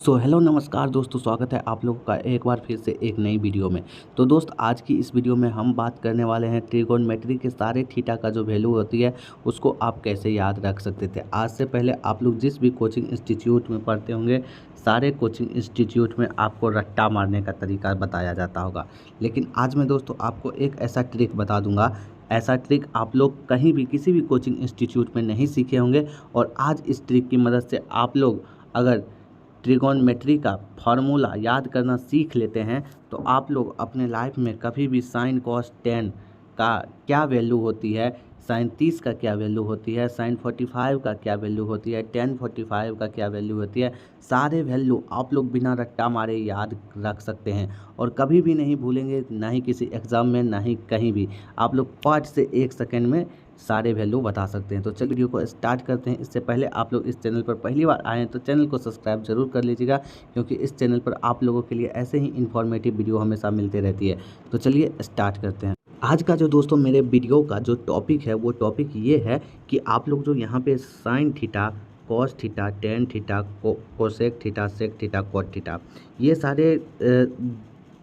Hello नमस्कार दोस्तों, स्वागत है आप लोगों का एक बार फिर से एक नई वीडियो में। तो दोस्त, आज की इस वीडियो में हम बात करने वाले हैं ट्रिगोनोमेट्री के सारे थीटा का जो वैल्यू होती है उसको आप कैसे याद रख सकते थे। आज से पहले आप लोग जिस भी कोचिंग इंस्टीट्यूट में पढ़ते होंगे, सारे कोचिंग इंस्टीट्यूट में आपको रट्टा मारने का तरीका बताया जाता होगा। लेकिन आज मैं दोस्तों आपको एक ऐसा ट्रिक बता दूंगा, ऐसा ट्रिक आप लोग कहीं भी किसी भी कोचिंग इंस्टीट्यूट में नहीं सीखे होंगे। और आज इस ट्रिक की मदद से आप लोग अगर ट्रिगोनोमेट्री का फार्मूला याद करना सीख लेते हैं तो आप लोग अपने लाइफ में कभी भी साइन कॉस 10 का क्या वैल्यू होती है, साइन 30 का क्या वैल्यू होती है, साइन 45 का क्या वैल्यू होती है, टेन 45 का क्या वैल्यू होती है, सारे वैल्यू आप लोग बिना रट्टा मारे याद रख सकते हैं और कभी भी नहीं भूलेंगे, ना ही किसी एग्ज़ाम में, ना ही कहीं भी। आप लोग 5 से 1 सेकेंड में सारे वैल्यू बता सकते हैं। तो चलिए वीडियो को स्टार्ट करते हैं। इससे पहले आप लोग इस चैनल पर पहली बार आए हैं तो चैनल को सब्सक्राइब जरूर कर लीजिएगा, क्योंकि इस चैनल पर आप लोगों के लिए ऐसे ही इन्फॉर्मेटिव वीडियो हमेशा मिलते रहती है। तो चलिए स्टार्ट करते हैं। आज का जो दोस्तों मेरे वीडियो का जो टॉपिक है वो टॉपिक ये है कि आप लोग जो यहाँ पे sine theta, cos theta, tan theta, cosec theta, sec theta, cot theta, ये सारे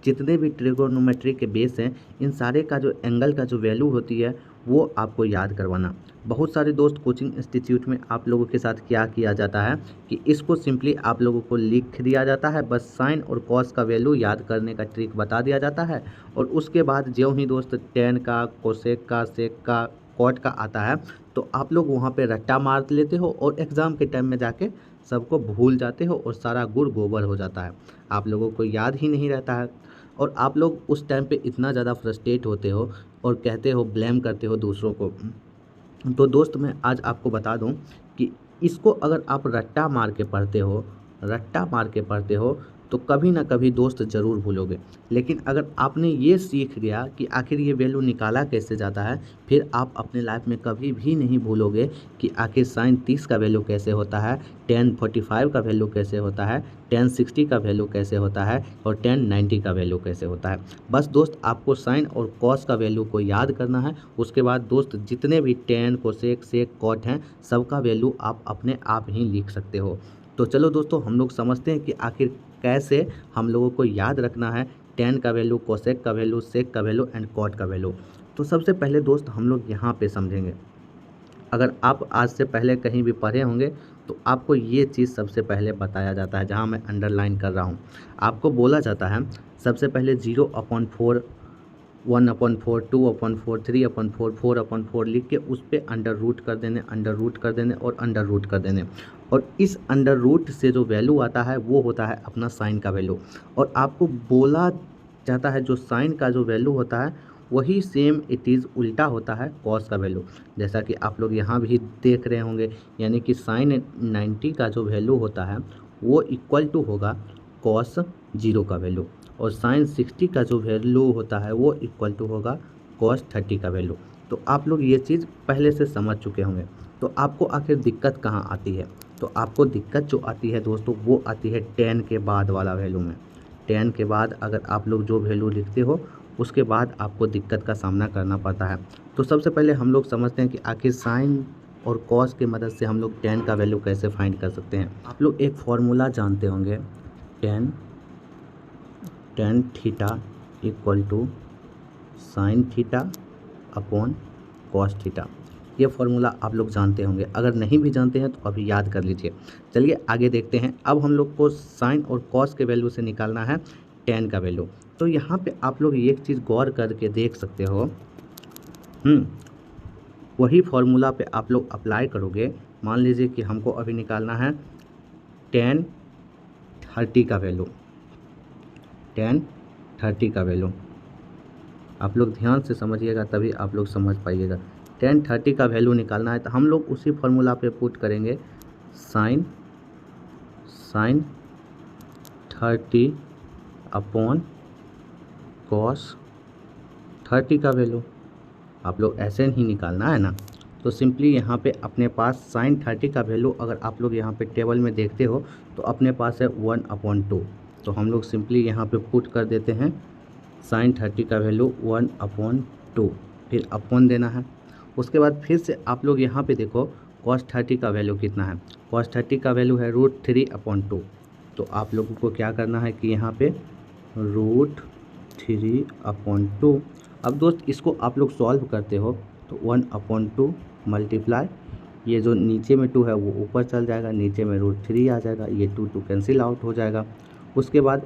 जितने भी ट्रिगोनोमेट्री के बेस हैं, इन सारे का जो एंगल का जो वैल्यू होती है वो आपको याद करवाना। बहुत सारे दोस्त कोचिंग इंस्टीट्यूट में आप लोगों के साथ क्या किया जाता है कि इसको सिंपली आप लोगों को लिख दिया जाता है, बस साइन और कॉस का वैल्यू याद करने का ट्रिक बता दिया जाता है। और उसके बाद ज्यों ही दोस्त टेन का, कोसेक का, सेक का, कॉट का आता है तो आप लोग वहाँ पे रट्टा मार लेते हो और एग्ज़ाम के टाइम में जाके सबको भूल जाते हो और सारा गुड़ गोबर हो जाता है, आप लोगों को याद ही नहीं रहता है। और आप लोग उस टाइम पे इतना ज़्यादा फ्रस्ट्रेट होते हो और कहते हो, ब्लेम करते हो दूसरों को। तो दोस्त मैं आज आपको बता दूं कि इसको अगर आप रट्टा मार के पढ़ते हो, रट्टा मार के पढ़ते हो, तो कभी ना कभी दोस्त ज़रूर भूलोगे। लेकिन अगर आपने ये सीख गया कि आखिर ये वैल्यू निकाला कैसे जाता है, फिर आप अपने लाइफ में कभी भी नहीं भूलोगे कि आखिर साइन 30 का वैल्यू कैसे होता है, टेन 45 का वैल्यू कैसे होता है, टेन 60 का वैल्यू कैसे होता है और टेन 90 का वैल्यू कैसे होता है। बस दोस्त आपको साइन और कॉस का वैल्यू को याद करना है। उसके बाद दोस्त जितने भी टेन, कोसेक, सेक, कॉट हैं, सबका वैल्यू आप अपने आप ही लिख सकते हो। तो चलो दोस्तों, हम लोग समझते हैं कि आखिर कैसे हम लोगों को याद रखना है टेन का वैल्यू, कोसेक का वैल्यू, सेक का वैल्यू एंड कॉट का वैल्यू। तो सबसे पहले दोस्त हम लोग यहाँ पे समझेंगे। अगर आप आज से पहले कहीं भी पढ़े होंगे तो आपको ये चीज़ सबसे पहले बताया जाता है, जहाँ मैं अंडरलाइन कर रहा हूँ। आपको बोला जाता है सबसे पहले 0/4, 1/4, 2/4, 3/4, 4/4 लिख के उस पर अंडर रूट कर देने, अंडर रूट कर देने और अंडर रूट कर देने। और इस अंडर रूट से जो वैल्यू आता है वो होता है अपना साइन का वैल्यू। और आपको बोला जाता है जो साइन का जो वैल्यू होता है वही सेम इट इज़ उल्टा होता है कॉस का वैल्यू। जैसा कि आप लोग यहाँ भी देख रहे होंगे, यानी कि साइन 90 का जो वैल्यू होता है वो इक्वल टू होगा कॉस 0 का वैल्यू, और साइन 60 का जो वैल्यू होता है वो इक्वल टू होगा कॉस 30 का वैल्यू। तो आप लोग ये चीज़ पहले से समझ चुके होंगे। तो आपको आखिर दिक्कत कहाँ आती है? तो आपको दिक्कत जो आती है दोस्तों वो आती है टेन के बाद वाला वैल्यू में। टेन के बाद अगर आप लोग जो वैल्यू लिखते हो उसके बाद आपको दिक्कत का सामना करना पड़ता है। तो सबसे पहले हम लोग समझते हैं कि आखिर साइन और कॉस की मदद से हम लोग टेन का वैल्यू कैसे फाइंड कर सकते हैं। आप लोग एक फॉर्मूला जानते होंगे, tan theta equal to sine theta upon cos theta. ये फार्मूला आप लोग जानते होंगे, अगर नहीं भी जानते हैं तो अभी याद कर लीजिए। चलिए आगे देखते हैं। अब हम लोग को साइन और कॉस के वैल्यू से निकालना है टेन का वैल्यू। तो यहाँ पे आप लोग एक चीज़ गौर करके देख सकते हो, वही फार्मूला पे आप लोग अप्लाई करोगे। मान लीजिए कि हमको अभी निकालना है टेन 30 का वैल्यू, टेन 30 का वैल्यू। आप लोग ध्यान से समझिएगा तभी आप लोग समझ पाइएगा। टेन 30 का वैल्यू निकालना है तो हम लोग उसी फार्मूला पे पुट करेंगे साइन 30 अपॉन कॉस 30 का वैल्यू। आप लोग ऐसे नहीं निकालना है ना। तो सिंपली यहाँ पे अपने पास साइन 30 का वैल्यू अगर आप लोग यहाँ पे टेबल में देखते हो तो अपने पास है 1/2। तो हम लोग सिंपली यहाँ पे पुट कर देते हैं साइन 30 का वैल्यू 1/2, फिर अपॉन देना है। उसके बाद फिर से आप लोग यहाँ पे देखो कॉस 30 का वैल्यू कितना है। कॉस 30 का वैल्यू है √3/2। तो आप लोगों को क्या करना है कि यहाँ पे √3/2। अब दोस्त इसको आप लोग सॉल्व करते हो तो 1/2 मल्टीप्लाई, ये जो नीचे में 2 है वो ऊपर चल जाएगा, नीचे में √3 आ जाएगा, ये 2 कैंसिल आउट हो जाएगा। उसके बाद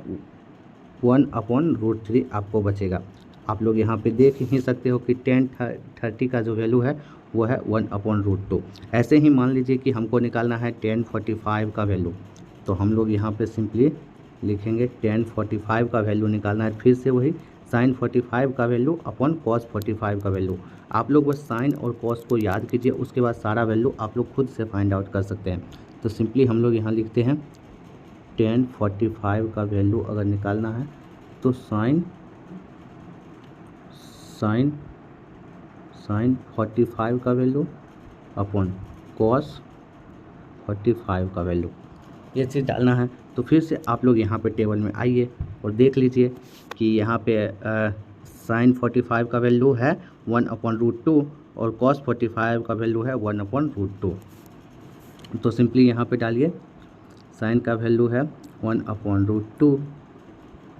1/√3 आपको बचेगा। आप लोग यहाँ पे देख ही सकते हो कि 10/30 का जो वैल्यू है वो है 1/√2। ऐसे ही मान लीजिए कि हमको निकालना है 10/45 का वैल्यू, तो हम लोग यहाँ पे सिंपली लिखेंगे 10/45 का वैल्यू निकालना है। फिर से वही sin45 का वैल्यू अपॉन cos45 का वैल्यू। आप लोग बस साइन और कॉस को याद कीजिए, उसके बाद सारा वैल्यू आप लोग खुद से फाइंड आउट कर सकते हैं। तो सिंपली हम लोग यहाँ लिखते हैं 10/45 का वैल्यू अगर निकालना है तो साइन 45 का वैल्यू अपॉन cos45 का वैल्यू, ये चीज़ डालना है। तो फिर से आप लोग यहाँ पे टेबल में आइए और देख लीजिए कि यहाँ पे sin45 का वैल्यू है 1/√2 और cos45 का वैल्यू है 1/√2। तो सिंपली यहाँ पे डालिए साइन का वैल्यू है 1/√2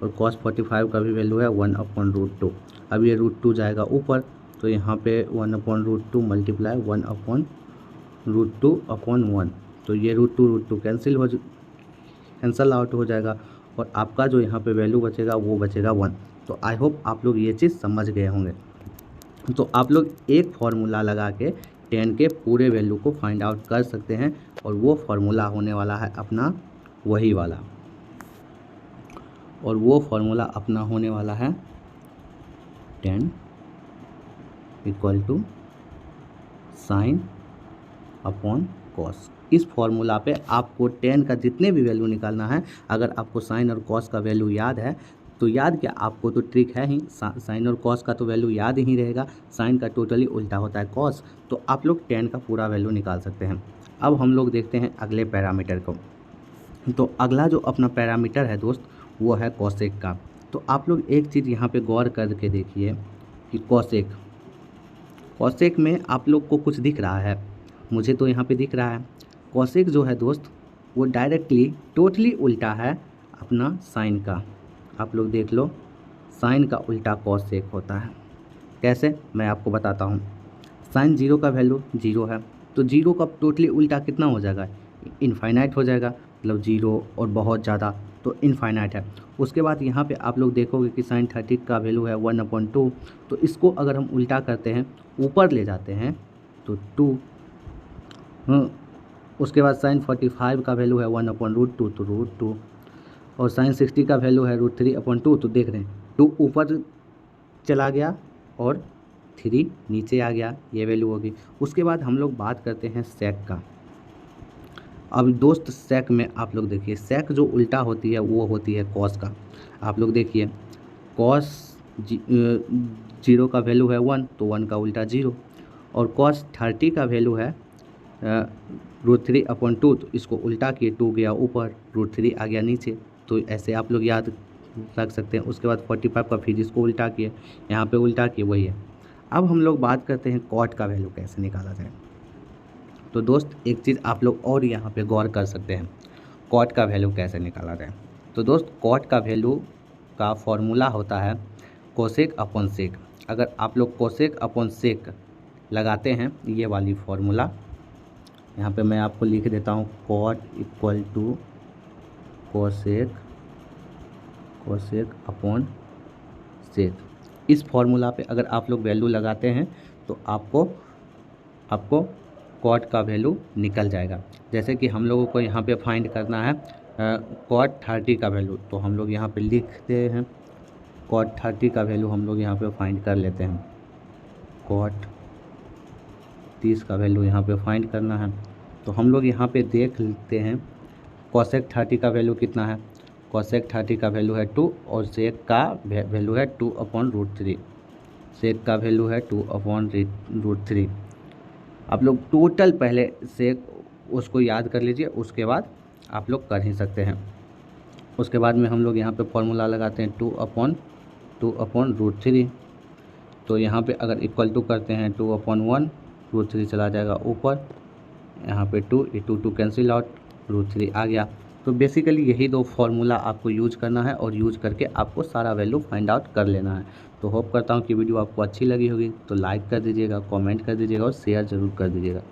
और cos45 का भी वैल्यू है 1/√2। अब ये √2 जाएगा ऊपर, तो यहाँ पे 1/√2 मल्टीप्लाई 1/√2/1, तो ये √2 कैंसिल आउट हो जाएगा और आपका जो यहाँ पे वैल्यू बचेगा वो बचेगा 1। तो आई होप आप लोग ये चीज़ समझ गए होंगे। तो आप लोग एक फार्मूला लगा के 10 के पूरे वैल्यू को फाइंड आउट कर सकते हैं और वो फार्मूला होने वाला है अपना वही वाला, और वो फार्मूला अपना होने वाला है 10 = साइन अपॉन कॉस। इस फार्मूला पे आपको 10 का जितने भी वैल्यू निकालना है, अगर आपको साइन और कॉस का वैल्यू याद है तो याद क्या, आपको तो ट्रिक है ही, साइन और कॉस का तो वैल्यू याद ही रहेगा। साइन का टोटली उल्टा होता है कॉस, तो आप लोग 10 का पूरा वैल्यू निकाल सकते हैं। अब हम लोग देखते हैं अगले पैरामीटर को। तो अगला जो अपना पैरामीटर है दोस्त वो है कॉसेक का। तो आप लोग एक चीज़ यहाँ पे गौर करके देखिए कि कॉसेक में आप लोग को कुछ दिख रहा है, मुझे तो यहाँ पे दिख रहा है। कॉसेक जो है दोस्त वो डायरेक्टली टोटली उल्टा है अपना साइन का। आप लोग देख लो, साइन का उल्टा कॉसेक होता है। कैसे, मैं आपको बताता हूँ। साइन 0 का वैल्यू 0 है, तो 0 का टोटली उल्टा कितना हो जाएगा, इनफाइनाइट हो जाएगा। मतलब 0 और बहुत ज़्यादा तो इनफाइनाइट है। उसके बाद यहाँ पे आप लोग देखोगे कि sin 30 का वैल्यू है 1/2, तो इसको अगर हम उल्टा करते हैं ऊपर ले जाते हैं तो 2। उसके बाद sin 45 का वैल्यू है 1/√2 तो √2, और sin 60 का वैल्यू है √3/2। तो देख रहे हैं 2 ऊपर चला गया और 3 नीचे आ गया, ये वैल्यू होगी। उसके बाद हम लोग बात करते हैं सेक का। अब दोस्त सेक में आप लोग देखिए, सेक जो उल्टा होती है वो होती है कॉस का। आप लोग देखिए कॉस 0 का वैल्यू है 1, तो 1 का उल्टा 0, और कॉस 30 का वैल्यू है √3/2, तो इसको उल्टा किए, 2 गया ऊपर, √3 आ गया नीचे। तो ऐसे आप लोग याद रख सकते हैं। उसके बाद 45 का फिर इसको उल्टा किए, यहाँ पे उल्टा किए, वही है। अब हम लोग बात करते हैं कॉट का वैल्यू कैसे निकाला जाए। तो दोस्त एक चीज़ आप लोग और यहाँ पे गौर कर सकते हैं, कॉट का वैल्यू कैसे निकाला जाए। तो दोस्त कॉट का वैल्यू का फॉर्मूला होता है कोसेक अपॉन सेक। अगर आप लोग कोसेक अपॉन सेक लगाते हैं, ये वाली फॉर्मूला यहाँ पे मैं आपको लिख देता हूँ, कॉट = कोसेक अपॉन सेक। इस फॉर्मूला पे अगर आप लोग वैल्यू लगाते हैं तो आपको कॉट का वैल्यू निकल जाएगा। जैसे कि हम लोगों को यहाँ पे फाइंड करना है कॉट 30 का वैल्यू, तो हम लोग यहाँ पे लिखते हैं कॉट 30 का वैल्यू हम लोग यहाँ पे फाइंड कर लेते हैं। कॉट 30 का वैल्यू यहाँ पे फाइंड करना है, तो हम लोग यहाँ पे देख लेते हैं कॉसेक 30 का वैल्यू कितना है। कॉसेक 30 का वैल्यू है 2 और सेक का वैल्यू है 2/√3। सेक का वैल्यू है 2/√3। आप लोग टोटल पहले से उसको याद कर लीजिए, उसके बाद आप लोग कर ही सकते हैं। उसके बाद में हम लोग यहाँ पे फॉर्मूला लगाते हैं 2/√3। तो यहाँ पे अगर इक्वल टू करते हैं 2/1, √3 चला जाएगा ऊपर, यहाँ पे 2 कैंसिल आउट, √3 आ गया। तो बेसिकली यही दो फार्मूला आपको यूज करना है और यूज करके आपको सारा वैल्यू फाइंड आउट कर लेना है। तो होप करता हूँ कि वीडियो आपको अच्छी लगी होगी, तो लाइक कर दीजिएगा, कमेंट कर दीजिएगा और शेयर ज़रूर कर दीजिएगा।